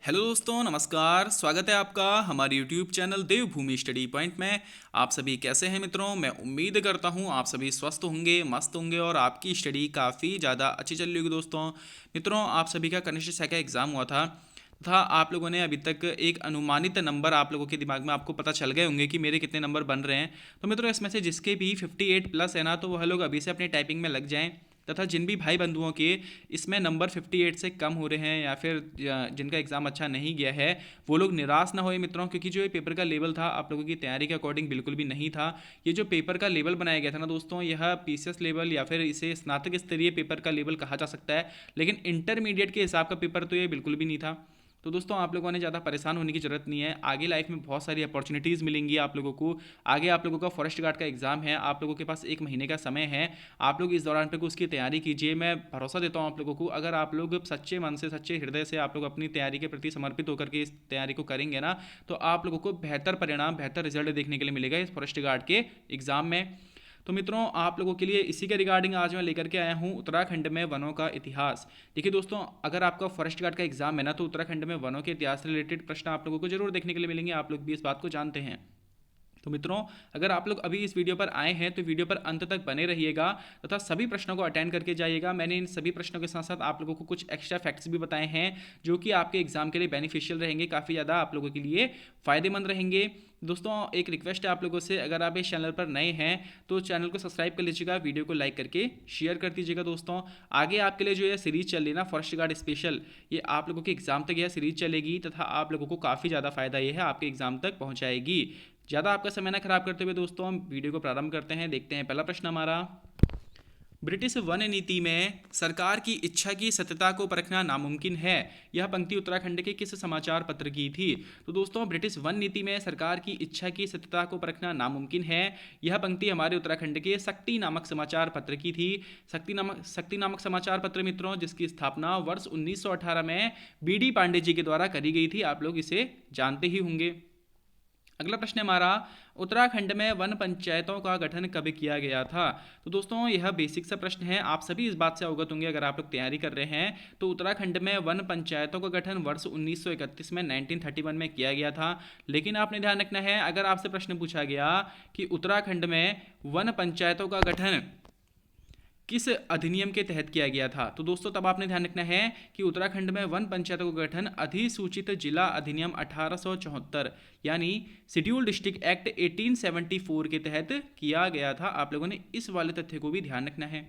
Hello दोस्तों, नमस्कार। स्वागत है आपका हमारे YouTube चैनल देवभूमि स्टडी पॉइंट में। आप सभी कैसे हैं मित्रों? मैं उम्मीद करता हूं आप सभी स्वस्थ होंगे, मस्त होंगे और आपकी स्टडी काफ़ी ज़्यादा अच्छी चल रही होगी। मित्रों, आप सभी का कनिष्ठ का एग्ज़ाम हुआ था तथा आप लोगों ने अभी तक एक अनुमानित नंबर आप लोगों के दिमाग में आपको पता चल गए होंगे कि मेरे कितने नंबर बन रहे हैं। तो मित्रों, इसमें से जिसके भी 58 प्लस है ना, तो वह लोग अभी से अपनी टाइपिंग में लग जाएं। तथा जिन भी भाई बंधुओं के इसमें नंबर 58 से कम हो रहे हैं या फिर जिनका एग्ज़ाम अच्छा नहीं गया है, वो लोग निराश ना होए मित्रों, क्योंकि जो ये पेपर का लेवल था आप लोगों की तैयारी के अकॉर्डिंग बिल्कुल भी नहीं था। ये जो पेपर का लेवल बनाया गया था ना दोस्तों, यह पीसीएस लेवल या फिर इसे स्नातक स्तरीय पेपर का लेवल कहा जा सकता है, लेकिन इंटरमीडिएट के हिसाब का पेपर तो ये बिल्कुल भी नहीं था। तो दोस्तों, आप लोगों ने ज़्यादा परेशान होने की ज़रूरत नहीं है। आगे लाइफ में बहुत सारी अपॉर्चुनिटीज़ मिलेंगी आप लोगों को। आगे आप लोगों का फॉरेस्ट गार्ड का एग्ज़ाम है, आप लोगों के पास 1 महीने का समय है। आप लोग इस दौरान पे उसकी तैयारी कीजिए। मैं भरोसा देता हूँ आप लोगों को, अगर आप लोग सच्चे मन से, सच्चे हृदय से आप लोग अपनी तैयारी के प्रति समर्पित होकर के इस तैयारी को करेंगे ना, तो आप लोगों को बेहतर परिणाम, बेहतर रिजल्ट देखने के लिए मिलेगा इस फॉरेस्ट गार्ड के एग्ज़ाम में। तो मित्रों, आप लोगों के लिए इसी के रिगार्डिंग आज मैं लेकर के आया हूँ उत्तराखंड में वनों का इतिहास। देखिए दोस्तों, अगर आपका फॉरेस्ट गार्ड का एग्जाम है ना, तो उत्तराखंड में वनों के इतिहास से रिलेटेड प्रश्न आप लोगों को जरूर देखने के लिए मिलेंगे। आप लोग भी इस बात को जानते हैं। तो मित्रों, अगर आप लोग अभी इस वीडियो पर आए हैं तो वीडियो पर अंत तक बने रहिएगा तथा सभी प्रश्नों को अटेंड करके जाइएगा। मैंने इन सभी प्रश्नों के साथ साथ आप लोगों को कुछ एक्स्ट्रा फैक्ट्स भी बताए हैं जो कि आपके एग्जाम के लिए बेनिफिशियल रहेंगे, काफ़ी ज़्यादा आप लोगों के लिए फ़ायदेमंद रहेंगे। दोस्तों, एक रिक्वेस्ट है आप लोगों से, अगर आप इस चैनल पर नए हैं तो चैनल को सब्सक्राइब कर लीजिएगा, वीडियो को लाइक करके शेयर कर दीजिएगा। दोस्तों, आगे आपके लिए जो ये सीरीज चल रही है ना, फॉरेस्ट गार्ड स्पेशल, ये आप लोगों के एग्जाम तक यह सीरीज चलेगी तथा आप लोगों को काफ़ी ज़्यादा फायदा ये है आपके एग्जाम तक पहुँचाएगी। ज़्यादा आपका समय ना खराब करते हुए दोस्तों, हम वीडियो को प्रारंभ करते हैं। देखते हैं पहला प्रश्न हमारा। ब्रिटिश वन नीति में सरकार की इच्छा की सत्यता को परखना नामुमकिन है, यह पंक्ति उत्तराखंड के किस समाचार पत्र की थी? तो दोस्तों, ब्रिटिश वन नीति में सरकार की इच्छा की सत्यता को परखना नामुमकिन है, यह पंक्ति हमारे उत्तराखंड के शक्ति नामक समाचार पत्र की थी। शक्ति नामक समाचार पत्र मित्रों, जिसकी स्थापना वर्ष 1918 में बीडी पांडे जी के द्वारा करी गई थी। आप लोग इसे जानते ही होंगे। अगला प्रश्न हमारा, उत्तराखंड में वन पंचायतों का गठन कब किया गया था? तो दोस्तों, यह बेसिक सा प्रश्न है, आप सभी इस बात से अवगत होंगे अगर आप लोग तैयारी कर रहे हैं। तो उत्तराखंड में वन पंचायतों का गठन वर्ष 1931 में 1931 में किया गया था। लेकिन आपने ध्यान रखना है, अगर आपसे प्रश्न पूछा गया कि उत्तराखंड में वन पंचायतों का गठन किस अधिनियम के तहत किया गया था, तो दोस्तों तब आपने ध्यान रखना है कि उत्तराखंड में वन पंचायतों का गठन अधिसूचित जिला अधिनियम 1874 यानी शेड्यूल डिस्ट्रिक्ट एक्ट 1874 के तहत किया गया था। आप लोगों ने इस वाले तथ्य को भी ध्यान रखना है।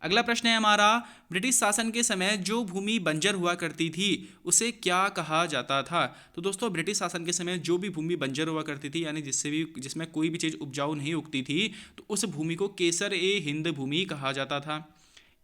अगला प्रश्न है हमारा, ब्रिटिश शासन के समय जो भूमि बंजर हुआ करती थी उसे क्या कहा जाता था? तो दोस्तों, ब्रिटिश शासन के समय जो भी भूमि बंजर हुआ करती थी, यानी जिसमें कोई भी चीज़ उपजाऊ नहीं उगती थी, तो उस भूमि को केसर ए हिंद भूमि कहा जाता था।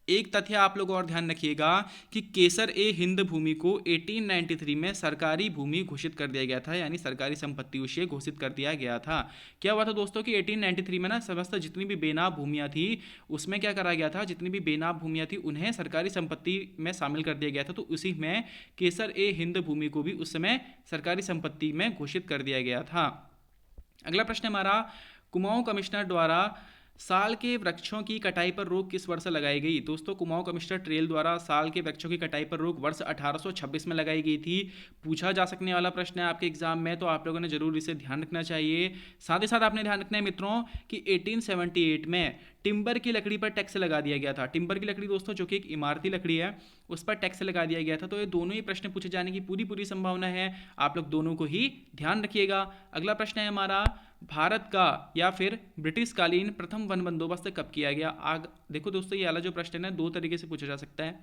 एक तथ्य आप लोग और ध्यान रखिएगा कि केसर ए हिंद भूमि को 1893 में सरकारी भूमि घोषित कर दिया गया था, यानी सरकारी संपत्ति उसे घोषित कर दिया गया था। क्या हुआ था दोस्तों कि 1893 में ना समस्त जितनी भी बेनाम भूमियां थी उसमें क्या करा गया था, जितनी भी बेनाम भूमियां थी उन्हें सरकारी संपत्ति में शामिल कर दिया गया था। तो उसी में केसर ए हिंद भूमि को भी उस समय सरकारी संपत्ति में घोषित कर दिया गया था। अगला प्रश्न हमारा, कुमाऊं कमिश्नर द्वारा साल के वृक्षों की कटाई पर रोक किस वर्ष लगाई गई? दोस्तों, कुमाऊं कमिश्नर ट्रेल द्वारा साल के वृक्षों की कटाई पर रोक वर्ष 1826 में लगाई गई थी। पूछा जा सकने वाला प्रश्न है आपके एग्जाम में, तो आप लोगों ने जरूर इसे ध्यान रखना चाहिए। साथ ही साथ आपने ध्यान रखना है मित्रों कि 1878 में टिम्बर की लकड़ी पर टैक्स लगा दिया गया था। टिम्बर की लकड़ी दोस्तों जो कि एक इमारती लकड़ी है, उस पर टैक्स लगा दिया गया था। तो ये दोनों ही प्रश्न पूछे जाने की पूरी पूरी संभावना है, आप लोग दोनों को ही ध्यान रखिएगा। अगला प्रश्न है हमारा, भारत का या फिर ब्रिटिश कालीन प्रथम वन बंदोबस्त कब किया गया? देखो दोस्तों, ये वाला जो प्रश्न है ना, दो तरीके से पूछा जा सकता है।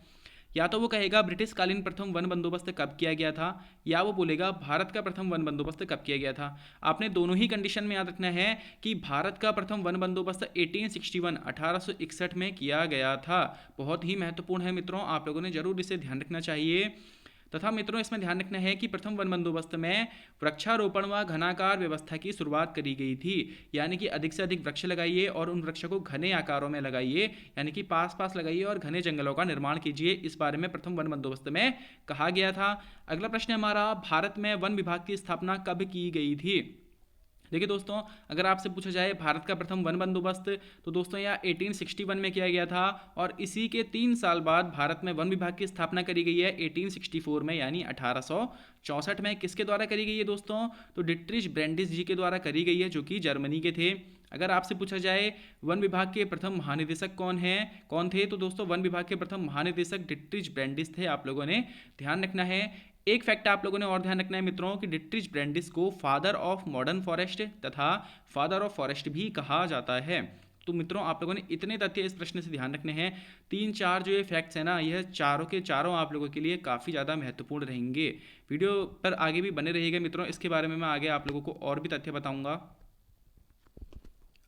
या तो वो कहेगा ब्रिटिश कालीन प्रथम वन बंदोबस्त कब किया गया था, या वो बोलेगा भारत का प्रथम वन बंदोबस्त कब किया गया था। आपने दोनों ही कंडीशन में याद रखना है कि भारत का प्रथम वन बंदोबस्त 1861 में किया गया था। बहुत ही महत्वपूर्ण है मित्रों, आप लोगों ने जरूर इसे ध्यान रखना चाहिए। तथा मित्रों, इसमें ध्यान रखना है कि प्रथम वन बंदोबस्त में वृक्षारोपण व घनाकार व्यवस्था की शुरुआत करी गई थी, यानी कि अधिक से अधिक वृक्ष लगाइए और उन वृक्षों को घने आकारों में लगाइए, यानी कि पास पास लगाइए और घने जंगलों का निर्माण कीजिए। इस बारे में प्रथम वन बंदोबस्त में कहा गया था। अगला प्रश्न हमारा, भारत में वन विभाग की स्थापना कब की गई थी? देखिए दोस्तों, अगर आपसे पूछा जाए भारत का प्रथम वन बंदोबस्त, तो दोस्तों यह 1861 में किया गया था और इसी के 3 साल बाद भारत में वन विभाग की स्थापना करी गई है 1864 में, यानी 1864 में। किसके द्वारा करी गई है दोस्तों? तो डिट्रिच ब्रैंडिस जी के द्वारा करी गई है, जो कि जर्मनी के थे। अगर आपसे पूछा जाए वन विभाग के प्रथम महानिदेशक कौन थे, तो दोस्तों वन विभाग के प्रथम महानिदेशक डिट्रिच ब्रैंडिस थे। आप लोगों ने ध्यान रखना है। एक फैक्ट आप लोगों ने और ध्यान रखना है मित्रों कि डिट्रिच ब्रैंडिस को फादर ऑफ मॉडर्न फॉरेस्ट तथा फादर ऑफ फॉरेस्ट भी कहा जाता है। तो मित्रों आप लोगों ने इतने तथ्य इस प्रश्न से ध्यान रखने हैं। 3-4 जो ये फैक्ट्स हैं ना, यह चारों के चारों आप लोगों के लिए काफ़ी ज़्यादा महत्वपूर्ण रहेंगे। वीडियो पर आगे भी बने रहिएगा मित्रों, इसके बारे में मैं आगे आप लोगों को और भी तथ्य बताऊंगा।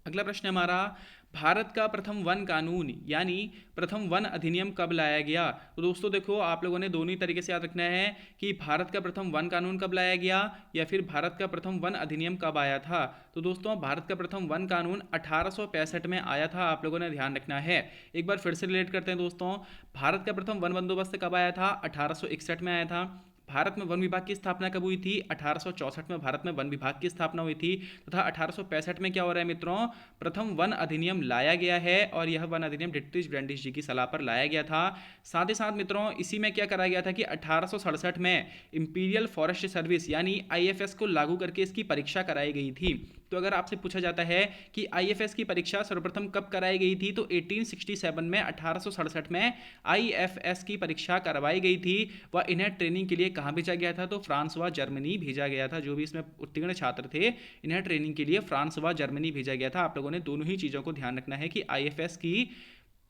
अगला प्रश्न हमारा, भारत का प्रथम वन कानून यानी प्रथम वन अधिनियम कब लाया गया? तो दोस्तों देखो, आप लोगों ने दोनों ही तरीके से याद रखना है कि भारत का प्रथम वन कानून कब लाया गया या फिर भारत का प्रथम वन अधिनियम कब आया था। तो दोस्तों भारत का प्रथम वन कानून 1865 में आया था। आप लोगों ने ध्यान रखना है। एक बार फिर से रिलेट करते हैं दोस्तों, भारत का प्रथम वन बंदोबस्त कब आया था? 1861 में आया था। भारत में वन विभाग की स्थापना कब हुई थी? 1864 में भारत में वन विभाग की स्थापना हुई थी। तथा 1865 में क्या हो रहा है मित्रों? प्रथम वन अधिनियम लाया गया है और यह वन अधिनियम डिट्रिच ब्रैंडिस जी की सलाह पर लाया गया था। साथ ही साथ मित्रों इसी में क्या कराया गया था कि 1867 में इंपीरियल फॉरेस्ट सर्विस यानी आईएफएस को लागू करके इसकी परीक्षा कराई गई थी। तो अगर आपसे पूछा जाता है कि आईएफएस की परीक्षा सर्वप्रथम कब कराई गई थी, तो 1867 में 1867 में आईएफएस की परीक्षा करवाई गई थी। वह इन्हें ट्रेनिंग के लिए कहाँ भेजा गया था? तो फ्रांस व जर्मनी भेजा गया था। जो भी इसमें उत्तीर्ण छात्र थे, इन्हें ट्रेनिंग के लिए फ्रांस व जर्मनी भेजा गया था। आप लोगों ने दोनों ही चीज़ों को ध्यान रखना है कि आईएफएस की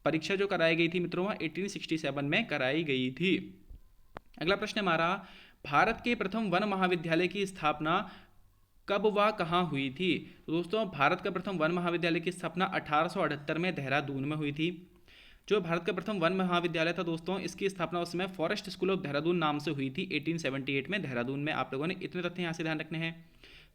परीक्षा जो कराई गई थी मित्रों, वह 1867 में कराई गई थी। अगला प्रश्न हमारा, भारत के प्रथम वन महाविद्यालय की स्थापना कब व कहाँ हुई थी? तो दोस्तों भारत का प्रथम वन महाविद्यालय की स्थापना 1878 में देहरादून में हुई थी। जो भारत का प्रथम वन महाविद्यालय था दोस्तों, इसकी स्थापना उस समय फॉरेस्ट स्कूल ऑफ देहरादून नाम से हुई थी 1878 में देहरादून में। आप लोगों ने इतने तथ्य यहाँ से ध्यान रखने हैं।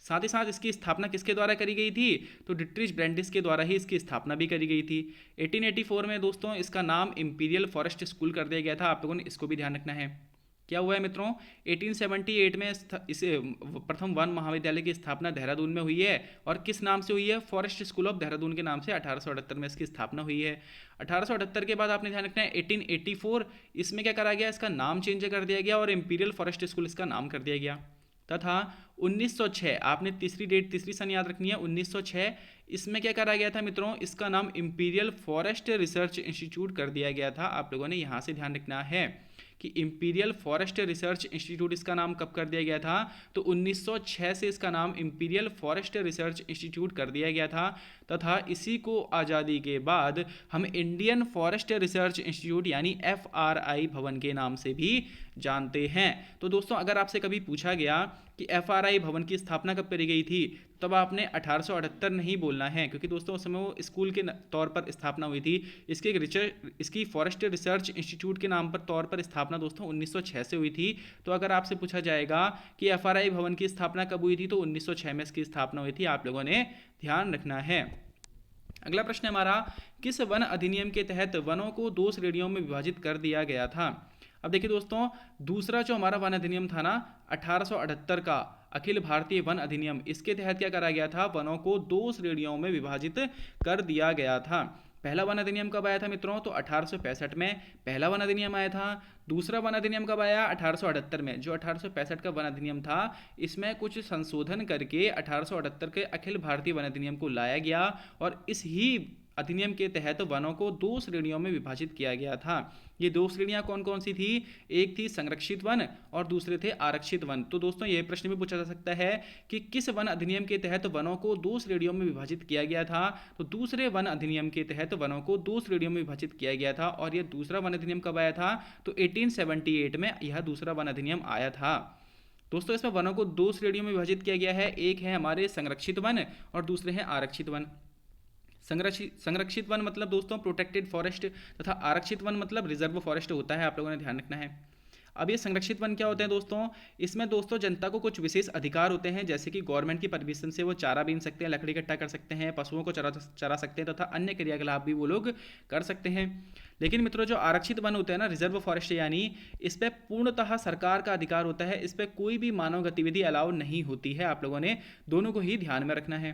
साथ ही साथ इसकी स्थापना किसके द्वारा करी गई थी? तो डिट्रिच ब्रैंडिस के द्वारा ही इसकी स्थापना भी करी गई थी। 1884 में दोस्तों इसका नाम इंपीरियल फॉरेस्ट स्कूल कर दिया गया था। आप लोगों ने इसको भी ध्यान रखना है। क्या हुआ है मित्रों? 1878 में इस प्रथम वन महाविद्यालय की स्थापना देहरादून में हुई है और किस नाम से हुई है? फॉरेस्ट स्कूल ऑफ देहरादून के नाम से 1878 में इसकी स्थापना हुई है। 1878 के बाद आपने ध्यान रखना है 1884 इसमें क्या करा गया? इसका नाम चेंज कर दिया गया और इंपीरियल फॉरेस्ट स्कूल इसका नाम कर दिया गया। तथा 1906 आपने तीसरी सन याद रखनी है, 1906 इसमें क्या करा गया था मित्रों? इसका नाम इंपीरियल फॉरेस्ट रिसर्च इंस्टीट्यूट कर दिया गया था। आप लोगों ने यहाँ से ध्यान रखना है कि इंपीरियल फॉरेस्ट रिसर्च इंस्टीट्यूट इसका नाम कब कर दिया गया था? तो 1906 से इसका नाम इंपीरियल फॉरेस्ट रिसर्च इंस्टीट्यूट कर दिया गया था। तथा इसी को आज़ादी के बाद हम इंडियन फॉरेस्ट रिसर्च इंस्टीट्यूट यानी एफआरआई भवन के नाम से भी जानते हैं। तो दोस्तों अगर आपसे कभी पूछा गया कि एफआरआई भवन की स्थापना कब करी गई थी, तब आपने 1878 नहीं बोलना है, क्योंकि दोस्तों उस समय वो स्कूल के तौर पर स्थापना हुई थी। इसकी फॉरेस्ट रिसर्च इंस्टीट्यूट के नाम पर तौर पर स्थापना दोस्तों 1906 से हुई थी। तो अगर आपसे पूछा जाएगा कि एफआरआई भवन की स्थापना कब हुई थी, तो 1906 में इसकी स्थापना हुई थी। आप लोगों ने ध्यान रखना है। अगला प्रश्न हमारा, किस वन अधिनियम के तहत वनों को 2 श्रेणियों में विभाजित कर दिया गया था? अब देखिए दोस्तों, दूसरा जो हमारा वन अधिनियम था ना 1878 का अखिल भारतीय वन अधिनियम, इसके तहत क्या करा गया था? वनों को 2 श्रेणियों में विभाजित कर दिया गया था। पहला वन अधिनियम कब आया था मित्रों? तो 1865 में पहला वन अधिनियम आया था। दूसरा वन अधिनियम कब आया? 1878 में। जो 1865 का वन अधिनियम था, इसमें कुछ संशोधन करके 1878 के अखिल भारतीय वन अधिनियम को लाया गया और इस ही अधिनियम के तहत वनों को 2 श्रेणियों में विभाजित किया गया था। ये 2 श्रेणियां कौन कौन सी थी? एक थी संरक्षित वन और दूसरे थे आरक्षित वन। तो दोस्तों ये प्रश्न भी पूछा जा सकता है कि किस वन अधिनियम के तहत वनों को 2 श्रेणियों में विभाजित किया गया था? तो दूसरे वन अधिनियम के तहत वनों को 2 श्रेणियों में विभाजित किया गया था। और यह दूसरा वन अधिनियम कब आया था? तो 1878 में यह दूसरा वन अधिनियम आया था। दोस्तों इसमें वनों को 2 श्रेणियों में विभाजित किया गया है। एक है हमारे संरक्षित वन और दूसरे हैं आरक्षित वन। संरक्षित वन मतलब दोस्तों प्रोटेक्टेड फॉरेस्ट तथा आरक्षित वन मतलब रिजर्व फॉरेस्ट होता है। आप लोगों ने ध्यान रखना है। अब ये संरक्षित वन क्या होते हैं दोस्तों, इसमें दोस्तों जनता को कुछ विशेष अधिकार होते हैं, जैसे कि गवर्नमेंट की परमिशन से वो चारा बीन सकते हैं, लकड़ी इकट्ठा कर सकते हैं, पशुओं को चरा सकते हैं तथा अन्य क्रियाकलाप भी वो लोग कर सकते हैं। लेकिन मित्रों जो आरक्षित वन होते हैं ना, रिजर्व फॉरेस्ट, यानी इस पर पूर्णतः सरकार का अधिकार होता है, इस पर कोई भी मानव गतिविधि अलाउ नहीं होती है। आप लोगों ने दोनों को ही ध्यान में रखना है।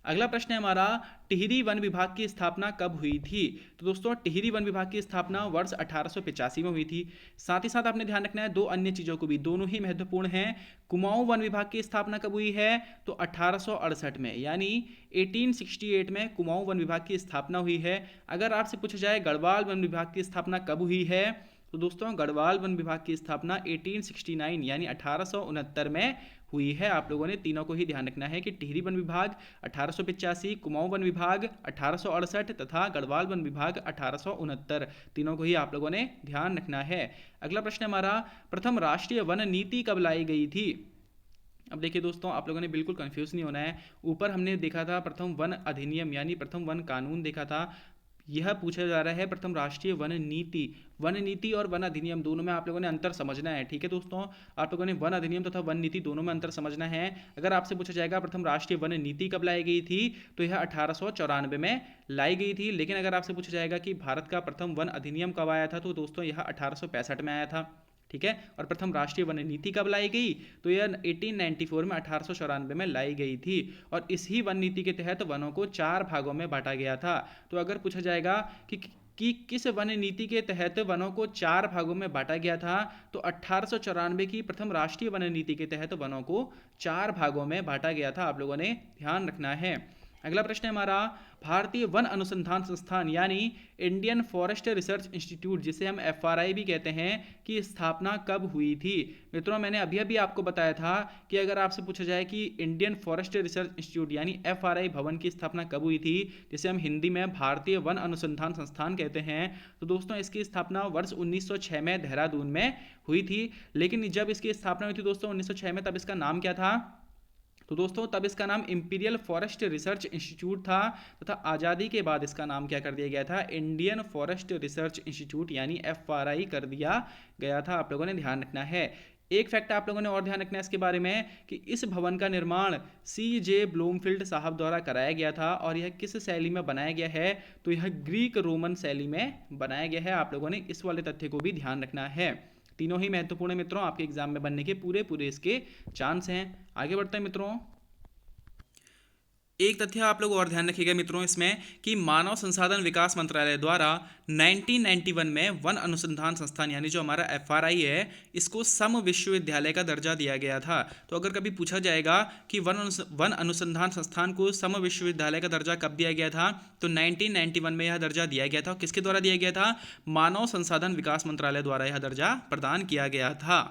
अगला प्रश्न है हमारा, टिहरी वन विभाग की स्थापना कब हुई थी। तो दोस्तों टिहरी वन विभाग की स्थापना वर्ष 1885 में हुई थी। साथ ही साथ आपने ध्यान रखना है दो अन्य चीज़ों को भी, दोनों ही महत्वपूर्ण हैं। कुमाऊं वन विभाग की स्थापना कब हुई है, तो 1868 में, यानी 1868 में कुमाऊं वन विभाग की स्थापना हुई है। अगर आपसे पूछा जाए गढ़वाल वन विभाग की स्थापना कब हुई है, तो दोस्तों गढ़वाल वन विभाग की स्थापना 1869 यानी 1869 में हुई है। आप लोगों ने तीनों को ही ध्यान रखना है कि टिहरी वन विभाग 1885, कुमाऊं वन विभाग 1868 तथा गढ़वाल वन विभाग 1869, तीनों को ही आप लोगों ने ध्यान रखना है। अगला प्रश्न हमारा, प्रथम राष्ट्रीय वन नीति कब लाई गई थी। अब देखिए दोस्तों, आप लोगों ने बिल्कुल कंफ्यूज नहीं होना है। ऊपर हमने देखा था प्रथम वन अधिनियम यानी प्रथम वन कानून देखा था, यह पूछा जा रहा है प्रथम राष्ट्रीय वन नीति। वन नीति और वन अधिनियम दोनों में आप लोगों ने अंतर समझना है, ठीक है दोस्तों। आप लोगों ने वन अधिनियम तथा वन नीति दोनों में अंतर समझना है। अगर आपसे पूछा जाएगा प्रथम राष्ट्रीय वन नीति कब लाई गई थी, तो यह 1894 में लाई गई थी। लेकिन अगर आपसे पूछा जाएगा कि भारत का प्रथम वन अधिनियम कब आया था, तो दोस्तों यह 1865 में आया था, ठीक है। और प्रथम राष्ट्रीय वन नीति कब लाई गई, तो यह 1894 में 1894 में लाई गई थी। और इस ही वन नीति के तहत वनों को 4 भागों में बांटा गया था। तो अगर पूछा जाएगा कि किस वन नीति के तहत वनों को 4 भागों में बांटा गया था, तो 1894 की प्रथम राष्ट्रीय वन नीति के तहत वनों को 4 भागों में बांटा गया था। आप लोगों ने ध्यान रखना है। अगला प्रश्न है हमारा, भारतीय वन अनुसंधान संस्थान यानी इंडियन फॉरेस्ट रिसर्च इंस्टीट्यूट, जिसे हम FRI भी कहते हैं, की स्थापना कब हुई थी। मित्रों मैंने अभी अभी आपको बताया था कि अगर आपसे पूछा जाए कि इंडियन फॉरेस्ट रिसर्च इंस्टीट्यूट यानी FRI भवन की स्थापना कब हुई थी, जिसे हम हिंदी में भारतीय वन अनुसंधान संस्थान कहते हैं, तो दोस्तों इसकी स्थापना वर्ष 1906 में देहरादून में हुई थी। लेकिन जब इसकी स्थापना हुई थी दोस्तों 1906 में, तब इसका नाम क्या था, तो दोस्तों तब इसका नाम इंपीरियल फॉरेस्ट रिसर्च इंस्टीट्यूट था, तथा आज़ादी के बाद इसका नाम क्या कर दिया गया था, इंडियन फॉरेस्ट रिसर्च इंस्टीट्यूट यानी FRI कर दिया गया था। आप लोगों ने ध्यान रखना है। एक फैक्ट आप लोगों ने और ध्यान रखना है इसके बारे में कि इस भवन का निर्माण CJ ब्लूमफील्ड साहब द्वारा कराया गया था। और यह किस शैली में बनाया गया है, तो यह ग्रीक रोमन शैली में बनाया गया है। आप लोगों ने इस वाले तथ्य को भी ध्यान रखना है। तीनों ही महत्वपूर्ण मित्रों, आपके एग्जाम में बनने के पूरे इसके चांस हैं। आगे बढ़ते हैं मित्रों। एक तथ्य आप लोग और ध्यान रखिएगा मित्रों इसमें कि मानव संसाधन विकास मंत्रालय द्वारा 1991 में वन अनुसंधान संस्थान यानी जो हमारा FRI है, इसको सम विश्वविद्यालय का दर्जा दिया गया था। तो अगर कभी पूछा जाएगा कि वन अनुसंधान संस्थान को सम विश्वविद्यालय का दर्जा कब दिया गया था, तो 1991 में यह दर्जा दिया गया था। किसके द्वारा दिया गया था, मानव संसाधन विकास मंत्रालय द्वारा यह दर्जा प्रदान किया गया था।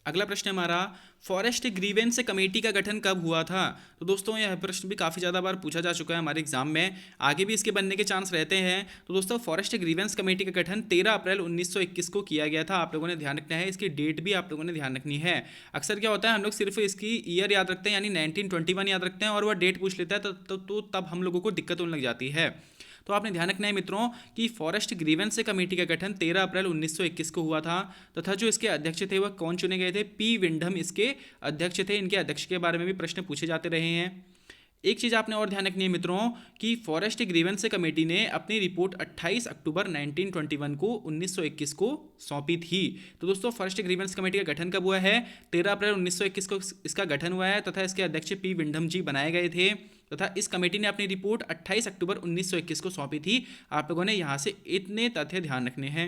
अगला प्रश्न हमारा, फॉरेस्ट ग्रीवेंस कमेटी का गठन कब हुआ था। तो दोस्तों यह प्रश्न भी काफ़ी ज़्यादा बार पूछा जा चुका है हमारे एग्जाम में, आगे भी इसके बनने के चांस रहते हैं। तो दोस्तों फॉरेस्ट ग्रीवेंस कमेटी का गठन 13 अप्रैल 1921 को किया गया था। आप लोगों ने ध्यान रखना है, इसकी डेट भी आप लोगों ने ध्यान रखनी है। अक्सर क्या होता है, हम लोग सिर्फ इसकी ईयर याद रखते हैं यानी 1921 याद रखते हैं और वह डेट पूछ लेता है, तो तब हम लोगों को दिक्कत होने लग जाती है। तो आपने ध्यान रखना है मित्रों कि फॉरेस्ट ग्रीवेंस कमेटी का गठन 13 अप्रैल 1921 को हुआ था, तथा जो इसके अध्यक्ष थे वह कौन चुने गए थे, P विंडम इसके अध्यक्ष थे। इनके अध्यक्ष के बारे में भी प्रश्न पूछे जाते रहे हैं। एक चीज़ आपने और ध्यान रखनी है मित्रों कि फॉरेस्ट ग्रीवेंस कमेटी ने अपनी रिपोर्ट 28 अक्टूबर 1921 को 1921 को सौंपी थी। तो दोस्तों फॉरेस्ट ग्रीवेंस कमेटी का गठन कब हुआ है, 13 अप्रैल 1921 को इसका गठन हुआ है, तथा इसके अध्यक्ष P विंडम जी बनाए गए थे, तथा इस कमेटी ने अपनी रिपोर्ट 28 अक्टूबर 1921 को सौंपी थी। आप लोगों ने यहाँ से इतने तथ्य ध्यान रखने हैं।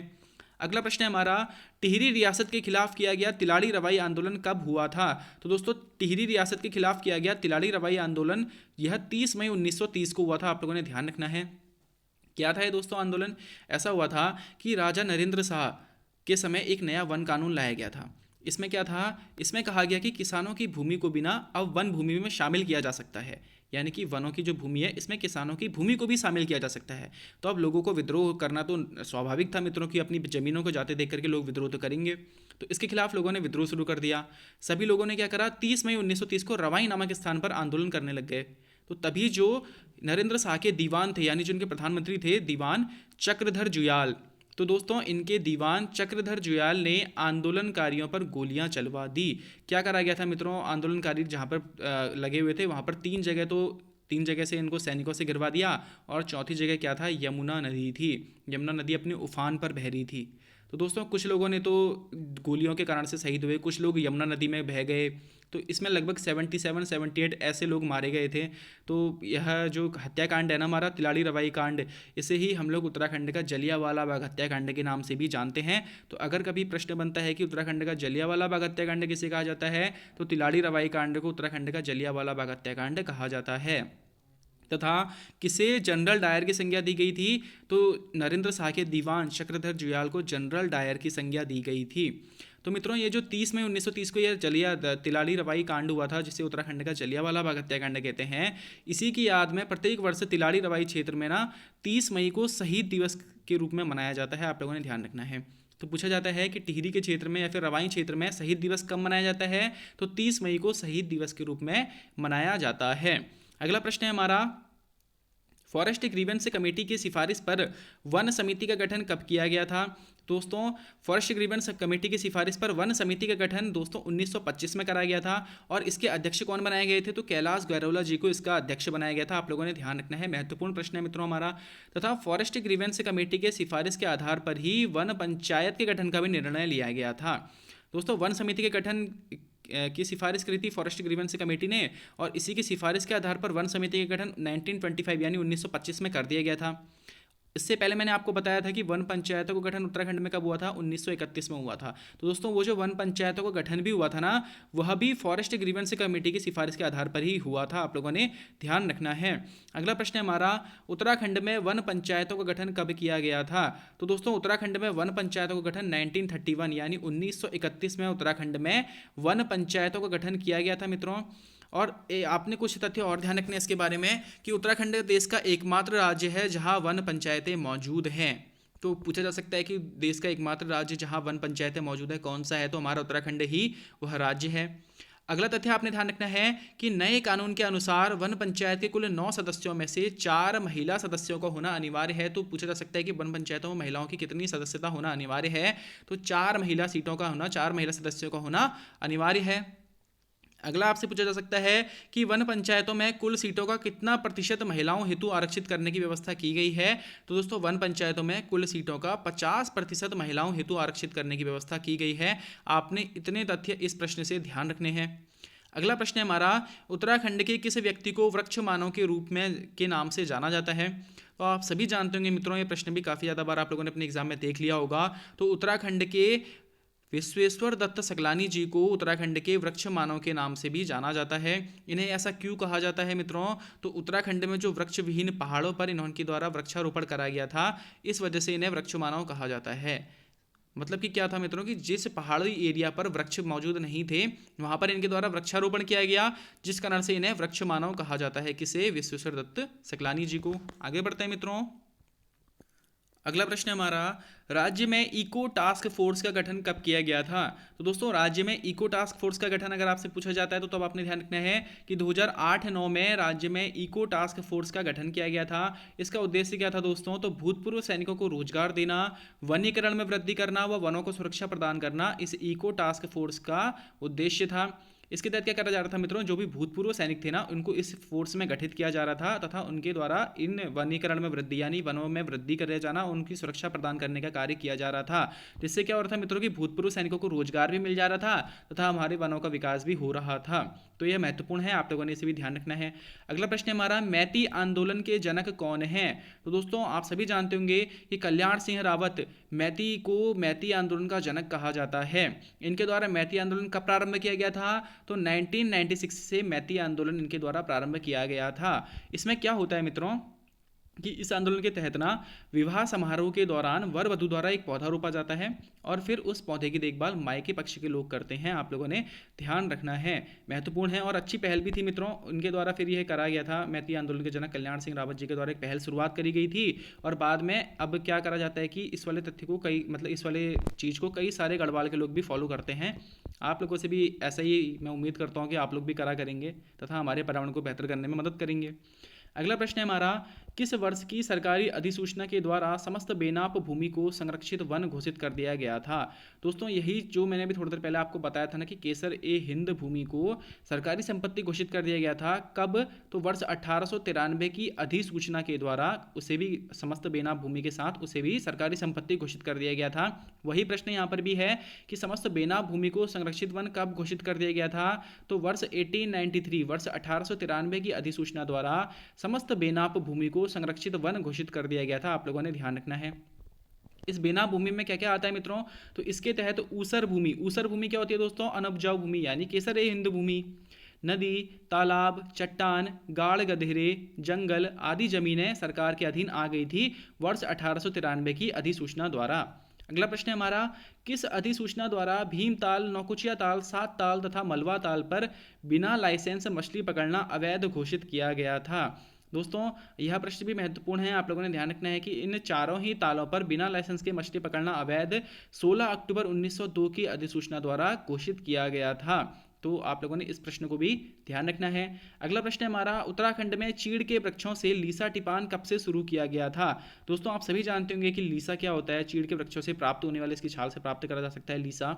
अगला प्रश्न है हमारा, टिहरी रियासत के खिलाफ किया गया तिलाड़ी रवाई आंदोलन कब हुआ था। तो दोस्तों टिहरी रियासत के खिलाफ किया गया तिलाड़ी रवाई आंदोलन यह 30 मई 1930 को हुआ था। आप लोगों ने ध्यान रखना है। क्या था ये दोस्तों आंदोलन, ऐसा हुआ था कि राजा नरेंद्र शाह के समय एक नया वन कानून लाया गया था। इसमें क्या था, इसमें कहा गया कि किसानों की भूमि को बिना अब वन भूमि में शामिल किया जा सकता है, यानी कि वनों की जो भूमि है इसमें किसानों की भूमि को भी शामिल किया जा सकता है। तो अब लोगों को विद्रोह करना तो स्वाभाविक था मित्रों की, अपनी ज़मीनों को जाते देख करके लोग विद्रोह तो करेंगे। तो इसके खिलाफ लोगों ने विद्रोह शुरू कर दिया। सभी लोगों ने क्या करा, 30 मई 1930 को रवाई नामक स्थान पर आंदोलन करने लग गए। तो तभी जो नरेंद्र शाह के दीवान थे यानी जो उनके प्रधानमंत्री थे दीवान चक्रधर जुयाल, तो दोस्तों इनके दीवान चक्रधर जुयाल ने आंदोलनकारियों पर गोलियां चलवा दी। क्या करा गया था मित्रों, आंदोलनकारी जहां पर लगे हुए थे वहां पर तीन जगह से इनको सैनिकों से गिरवा दिया, और चौथी जगह क्या था, यमुना नदी थी। यमुना नदी अपने उफान पर बह रही थी। तो दोस्तों कुछ लोगों ने तो गोलियों के कारण से शहीद हुए, कुछ लोग यमुना नदी में बह गए। तो इसमें लगभग 77-78 ऐसे लोग मारे गए थे। तो यह जो हत्याकांड है ना हमारा तिलाड़ी रवाई कांड, इसे ही हम लोग उत्तराखंड का जलियांवाला बाग हत्याकांड के नाम से भी जानते हैं। तो अगर कभी प्रश्न बनता है कि उत्तराखंड का जलियांवाला बाग हत्याकांड किसे कहा जाता है, तो तिलाड़ी रवाई कांड को उत्तराखंड का जलियांवाला बाग हत्याकांड कहा जाता है। तथा किसे जनरल डायर की संज्ञा दी गई थी, तो नरेंद्र शाह के दीवान चक्रधर जुयाल को जनरल डायर की संज्ञा दी गई थी। तो मित्रों ये जो 30 मई 1930 को यह तिलाड़ी रवाई कांड हुआ था, जिसे उत्तराखंड का जलियांवाला बाग हत्याकांड कहते हैं, इसी की याद में प्रत्येक वर्ष तिलाड़ी रवाई क्षेत्र में ना 30 मई को शहीद दिवस के रूप में मनाया जाता है। आप लोगों ने ध्यान रखना है। तो पूछा जाता है कि टिहरी के क्षेत्र में या फिर रवाई क्षेत्र में शहीद दिवस कब मनाया जाता है, तो 30 मई को शहीद दिवस के रूप में मनाया जाता है। अगला प्रश्न है हमारा, फॉरेस्ट ग्रीवेंस कमेटी की सिफारिश पर वन समिति का गठन कब किया गया था। दोस्तों फॉरेस्ट ग्रीवेंस कमेटी की सिफारिश पर वन समिति का गठन दोस्तों 1925 में कराया गया था, और इसके अध्यक्ष कौन बनाए गए थे, तो कैलाश गैरोला जी को इसका अध्यक्ष बनाया गया था। आप लोगों ने ध्यान रखना है, महत्वपूर्ण प्रश्न है मित्रों हमारा। तथा फॉरेस्ट ग्रीवेंस कमेटी के सिफारिश के आधार पर ही वन पंचायत के गठन का भी निर्णय लिया गया था। दोस्तों वन समिति के गठन की सिफारिश करी थी फॉरेस्ट ग्रीवेंस कमेटी ने, और इसी की सिफारिश के आधार पर वन समिति के गठन 1925 यानी 1925 में कर दिया गया था। इससे पहले मैंने आपको बताया था कि वन पंचायतों का गठन उत्तराखंड में कब हुआ था, 1931 में हुआ था। तो दोस्तों वो जो वन पंचायतों का गठन भी हुआ था ना, वह भी फॉरेस्ट ग्रीवेंस कमेटी की सिफारिश के आधार पर ही हुआ था। आप लोगों ने ध्यान रखना है। अगला प्रश्न है हमारा, उत्तराखंड में वन पंचायतों का गठन कब किया गया था। तो दोस्तों उत्तराखंड में वन पंचायतों का गठन 1931 यानी 1931 में उत्तराखंड में वन पंचायतों का गठन किया गया था मित्रों। और आपने कुछ तथ्य और ध्यान रखने इसके बारे में कि उत्तराखंड देश का एकमात्र राज्य है जहां वन पंचायतें मौजूद हैं। तो पूछा जा सकता है कि देश का एकमात्र राज्य जहां वन पंचायतें मौजूद है कौन सा है, तो हमारा उत्तराखंड ही वह राज्य है। अगला तथ्य आपने ध्यान रखना है कि नए कानून के अनुसार वन पंचायत के कुल 9 सदस्यों में से 4 महिला सदस्यों का होना अनिवार्य है। तो पूछा जा सकता है कि वन पंचायतों में महिलाओं की कितनी सदस्यता होना अनिवार्य है, तो 4 महिला सीटों का होना, 4 महिला सदस्यों का होना अनिवार्य है। अगला आपसे पूछा जा सकता है कि वन पंचायतों में कुल सीटों का कितना प्रतिशत महिलाओं हेतु आरक्षित करने की व्यवस्था की गई है। तो दोस्तों वन पंचायतों में कुल सीटों का 50% महिलाओं हेतु आरक्षित करने की व्यवस्था की गई है। आपने इतने तथ्य इस प्रश्न से ध्यान रखने हैं। अगला प्रश्न है हमारा, उत्तराखंड के किस व्यक्ति को वृक्ष मानव के रूप में के नाम से जाना जाता है। तो आप सभी जानते होंगे मित्रों, ये प्रश्न भी काफ़ी ज़्यादा बार आप लोगों ने अपने एग्जाम में देख लिया होगा। तो उत्तराखंड के विश्वेश्वर दत्त सकलानी जी को उत्तराखंड के वृक्ष मानव के नाम से भी जाना जाता है। इन्हें ऐसा क्यों कहा जाता है मित्रों, तो उत्तराखंड में जो वृक्ष विहीन पहाड़ों पर इन्होंने द्वारा वृक्षारोपण कराया गया था, इस वजह से इन्हें वृक्ष मानव कहा जाता है। मतलब कि क्या था मित्रों कि जिस पहाड़ी एरिया पर वृक्ष मौजूद नहीं थे वहां पर इनके द्वारा वृक्षारोपण किया गया, जिस कारण से इन्हें वृक्ष मानव कहा जाता है। किसे, विश्वेश्वर दत्त सकलानी जी को। आगे बढ़ते हैं मित्रों। अगला प्रश्न है हमारा, राज्य में इको टास्क फोर्स का गठन कब किया गया था। तो दोस्तों राज्य में इको टास्क फोर्स का गठन अगर आपसे पूछा जाता है तो तब आपने ध्यान रखना है कि 2008-9 में राज्य में इको टास्क फोर्स का गठन किया गया था। इसका उद्देश्य क्या था दोस्तों, तो भूतपूर्व सैनिकों को रोजगार देना, वनीकरण में वृद्धि करना व वनों को सुरक्षा प्रदान करना इस इको टास्क फोर्स का उद्देश्य था। इसके तहत क्या करा जा रहा था मित्रों, जो भी भूतपूर्व सैनिक थे ना उनको इस फोर्स में गठित किया जा रहा था तथा उनके द्वारा इन वनीकरण में वृद्धि यानी वनों में वृद्धि करे जाना, उनकी सुरक्षा प्रदान करने का कार्य किया जा रहा था। जिससे क्या हो रहा था मित्रों कि भूतपूर्व सैनिकों को रोजगार भी मिल जा रहा था तथा हमारे वनों का विकास भी हो रहा था। तो यह महत्वपूर्ण है, आप लोगों ने इसे भी ध्यान रखना है। अगला प्रश्न है हमारा, मैती आंदोलन के जनक कौन है। तो दोस्तों आप सभी जानते होंगे कि कल्याण सिंह रावत मैती को मैती आंदोलन का जनक कहा जाता है। इनके द्वारा मैती आंदोलन कब प्रारंभ किया गया था, तो 1996 से मैती आंदोलन इनके द्वारा प्रारंभ किया गया था। इसमें क्या होता है मित्रों कि इस आंदोलन के तहत ना विवाह समारोह के दौरान वर वधु द्वारा एक पौधा रोपा जाता है और फिर उस पौधे की देखभाल मायके पक्ष के लोग करते हैं। आप लोगों ने ध्यान रखना है, महत्वपूर्ण है और अच्छी पहल भी थी मित्रों। उनके द्वारा फिर यह करा गया था, मैती आंदोलन के जनक कल्याण सिंह रावत जी के द्वारा एक पहल शुरुआत करी गई थी और बाद में अब क्या करा जाता है कि इस वाले तथ्य को इस वाले चीज़ को कई सारे गढ़वाल के लोग भी फॉलो करते हैं। आप लोगों से भी ऐसा ही मैं उम्मीद करता हूँ कि आप लोग भी करा करेंगे तथा हमारे पर्यावरण को बेहतर करने में मदद करेंगे। अगला प्रश्न है हमारा, किस वर्ष की सरकारी अधिसूचना के द्वारा समस्त बेनाप भूमि को संरक्षित वन घोषित कर दिया गया था? दोस्तों यही जो मैंने अभी थोड़ी देर पहले आपको बताया था ना कि केसर ए हिंद भूमि को सरकारी संपत्ति घोषित कर दिया गया था। कब? तो वर्ष 1893 की अधिसूचना के द्वारा उसे भी समस्त बेनाप भूमि के साथ उसे भी सरकारी संपत्ति घोषित कर दिया गया था। वही प्रश्न यहाँ पर भी है कि समस्त बेनाप भूमि को संरक्षित वन कब घोषित कर दिया गया था? तो वर्ष 1893 वर्ष 1893 की अधिसूचना द्वारा समस्त बेनाप भूमि को संरक्षित वन घोषित कर दिया गया था। आप लोगों ने ध्यान रखना है। इस बेनाप भूमि में क्या क्या आता है मित्रों? तो इसके तहत ऊसर भूमि, ऊसर भूमि क्या होती है दोस्तों? अनउपजाऊ भूमि, यानी केसर ए हिंद भूमि। नदी, तालाब, चट्टान, गाड़ गधेरे, जंगल आदि जमीनें सरकार के अधीन आ गई थी वर्ष 1893 की अधिसूचना द्वारा। अगला प्रश्न है हमारा, किस अधिसूचना द्वारा भीमताल, नौकुचिया ताल, सात ताल तथा मलवा ताल पर बिना लाइसेंस मछली पकड़ना अवैध घोषित किया गया था? दोस्तों यह प्रश्न भी महत्वपूर्ण है। आप लोगों ने ध्यान रखना है कि इन चारों ही तालों पर बिना लाइसेंस के मछली पकड़ना अवैध 16 अक्टूबर 1902 की अधिसूचना द्वारा घोषित किया गया था। तो आप लोगों ने इस प्रश्न को भी ध्यान रखना है। अगला प्रश्न है हमारा, उत्तराखंड में चीड़ के वृक्षों से लीसा टिपान कब से शुरू किया गया था? दोस्तों आप सभी जानते होंगे कि लीसा क्या होता है। चीड़ के वृक्षों से प्राप्त होने वाले, इसकी छाल से प्राप्त करा जा सकता है लीसा।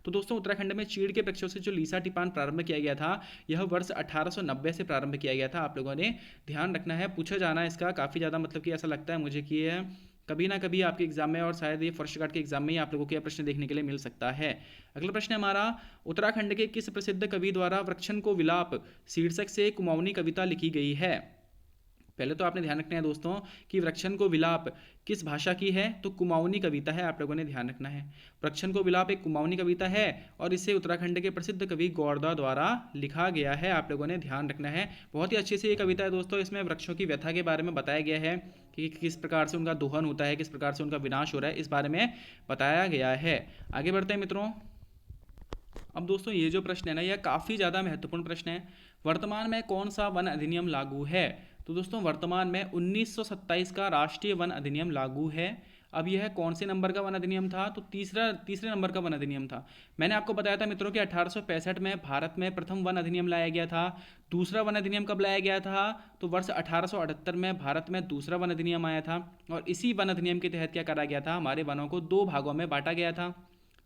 तो दोस्तों उत्तराखंड में चीड़ के वृक्षों से जो लीसा टिपान प्रारंभ किया गया था, यह वर्ष 1890 से प्रारंभ किया गया था। आप लोगों ने ध्यान रखना है, पूछा जाना है इसका काफ़ी ज़्यादा, मतलब कि ऐसा लगता है मुझे कि यह कभी ना कभी आपके एग्जाम में और शायद ये फर्स्ट गार्ड के एग्जाम में ही आप लोगों को यह प्रश्न देखने के लिए मिल सकता है। अगला प्रश्न है हमारा, उत्तराखंड के किस प्रसिद्ध कवि द्वारा वृक्षन को विलाप शीर्षक से कुमाऊनी कविता लिखी गई है? पहले तो आपने ध्यान रखना है दोस्तों कि वृक्षन को विलाप किस भाषा की है? तो कुमाऊनी कविता है। आप लोगों ने ध्यान रखना है, वृक्षन को विलाप एक कुमाऊनी कविता है और इसे उत्तराखंड के प्रसिद्ध कवि गौरदा द्वारा लिखा गया है। आप लोगों ने ध्यान रखना है, बहुत ही अच्छे से ये कविता है दोस्तों। इसमें वृक्षों की व्यथा के बारे में बताया गया है कि किस प्रकार से उनका दोहन होता है, किस प्रकार से उनका विनाश हो रहा है, इस बारे में बताया गया है। आगे बढ़ते हैं मित्रों। अब दोस्तों ये जो प्रश्न है ना, यह काफ़ी ज़्यादा महत्वपूर्ण प्रश्न है। वर्तमान में कौन सा वन अधिनियम लागू है? तो दोस्तों वर्तमान में 1927 का राष्ट्रीय वन अधिनियम लागू है। अब यह कौन से नंबर का वन अधिनियम था? तो तीसरे नंबर का वन अधिनियम था। मैंने आपको बताया था मित्रों कि 1865 में भारत में प्रथम वन अधिनियम लाया गया था। दूसरा वन अधिनियम कब लाया गया था? तो वर्ष 1878 में भारत में दूसरा वन अधिनियम आया था और इसी वन अधिनियम के तहत क्या करा गया था? हमारे वनों को दो भागों में बांटा गया था।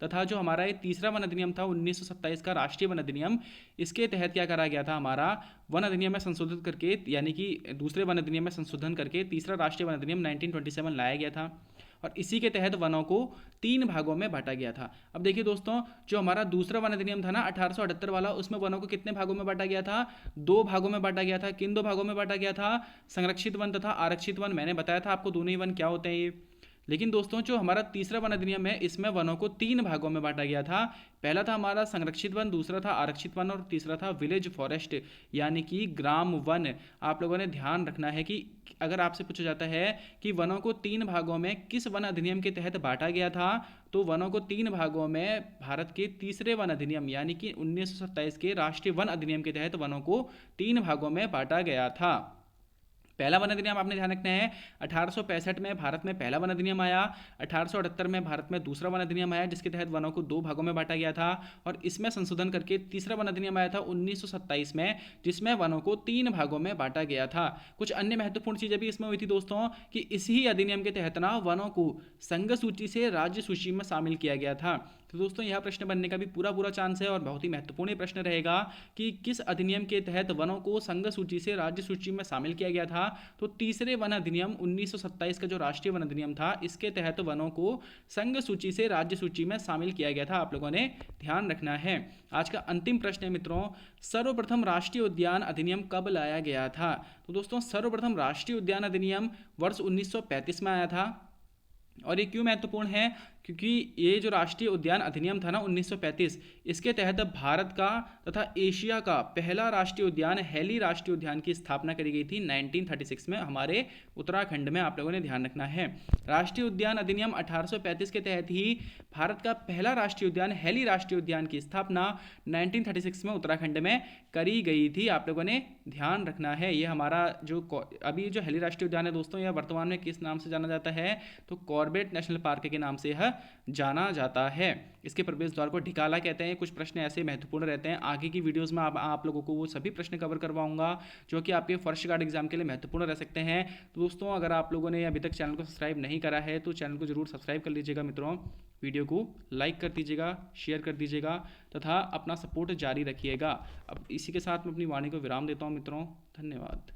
तथा जो हमारा ये तीसरा वन अधिनियम था 1927 का राष्ट्रीय वन अधिनियम, इसके तहत क्या करा गया था? हमारा वन अधिनियम में संशोधित करके, यानी कि दूसरे वन अधिनियम में संशोधन करके तीसरा राष्ट्रीय वन अधिनियम 1927 लाया गया था और इसी के तहत वनों को 3 भागों में बांटा गया था। अब देखिए दोस्तों, जो हमारा दूसरा वन अधिनियम था ना 1878 वाला, उसमें वनों को कितने भागों में बांटा गया था? 2 भागों में बांटा गया था। किन 2 भागों में बांटा गया था? संरक्षित वन तथा आरक्षित वन। मैंने बताया था आपको दोनों ही वन क्या होते हैं ये। लेकिन दोस्तों जो हमारा तीसरा वन अधिनियम है, इसमें वनों को 3 भागों में बांटा गया था। पहला था हमारा संरक्षित वन, दूसरा था आरक्षित वन और तीसरा था विलेज फॉरेस्ट, यानी कि ग्राम वन। आप लोगों ने ध्यान रखना है कि अगर आपसे पूछा जाता है कि वनों को 3 भागों में किस वन अधिनियम के तहत बांटा गया था, तो वनों को 3 भागों में भारत के तीसरे वन अधिनियम यानी कि 1927 के राष्ट्रीय वन अधिनियम के तहत वनों को 3 भागों में बांटा गया था। पहला वन अधिनियम आपने ध्यान रखना है, 1865 में भारत में पहला वन अधिनियम आया, 1878 में भारत में दूसरा वन अधिनियम आया जिसके तहत वनों को 2 भागों में बांटा गया था और इसमें संशोधन करके तीसरा वन अधिनियम आया था 1927 में, जिसमें वनों को 3 भागों में बांटा गया था। कुछ अन्य महत्वपूर्ण चीजें भी इसमें हुई थी दोस्तों कि इसी अधिनियम के तहत ना वनों को संघ सूची से राज्य सूची में शामिल किया गया था। तो दोस्तों यह प्रश्न बनने का भी पूरा चांस है और बहुत ही महत्वपूर्ण प्रश्न रहेगा कि किस अधिनियम के तहत वनों को संघ सूची से राज्य सूची में शामिल किया गया था। तो तीसरे वन अधिनियम 1927 का जो राष्ट्रीय वन अधिनियम था, इसके तहत वनों को संघ सूची से राज्य सूची में शामिल किया गया था। आप लोगों ने ध्यान रखना है। आज का अंतिम प्रश्न है मित्रों, सर्वप्रथम राष्ट्रीय उद्यान अधिनियम कब लाया गया था? तो दोस्तों सर्वप्रथम राष्ट्रीय उद्यान अधिनियम वर्ष 1935 में आया था। और ये क्यों महत्वपूर्ण है? क्योंकि ये जो राष्ट्रीय उद्यान अधिनियम था ना 1935, इसके तहत भारत का तथा एशिया का पहला राष्ट्रीय उद्यान हैली राष्ट्रीय उद्यान की स्थापना करी गई थी 1936 में हमारे उत्तराखंड में। आप लोगों ने ध्यान रखना है, राष्ट्रीय उद्यान अधिनियम 1835 के तहत ही भारत का पहला राष्ट्रीय उद्यान हैली राष्ट्रीय उद्यान की स्थापना 1936 में उत्तराखंड में करी गई थी। आप लोगों ने ध्यान रखना है। ये हमारा जो अभी जो हैली राष्ट्रीय उद्यान है दोस्तों, यह वर्तमान में किस नाम से जाना जाता है? तो कॉर्बेट नेशनल पार्क के नाम से यह जाना जाता है। इसके प्रवेश द्वार को ढिकाला कहते हैं। कुछ प्रश्न ऐसे महत्वपूर्ण रहते हैं, आगे की वीडियोस में आप लोगों को वो सभी प्रश्न कवर करवाऊंगा जो कि आपके फर्स्ट गार्ड एग्जाम के लिए महत्वपूर्ण रह सकते हैं। तो दोस्तों, अगर आप लोगों ने अभी तक चैनल को सब्सक्राइब नहीं करा है तो चैनल को जरूर सब्सक्राइब कर लीजिएगा मित्रों, वीडियो को लाइक कर दीजिएगा, शेयर कर दीजिएगा तथा अपना सपोर्ट जारी रखिएगा। अब इसी के साथ मैं अपनी वाणी को विराम देता हूँ मित्रों, धन्यवाद।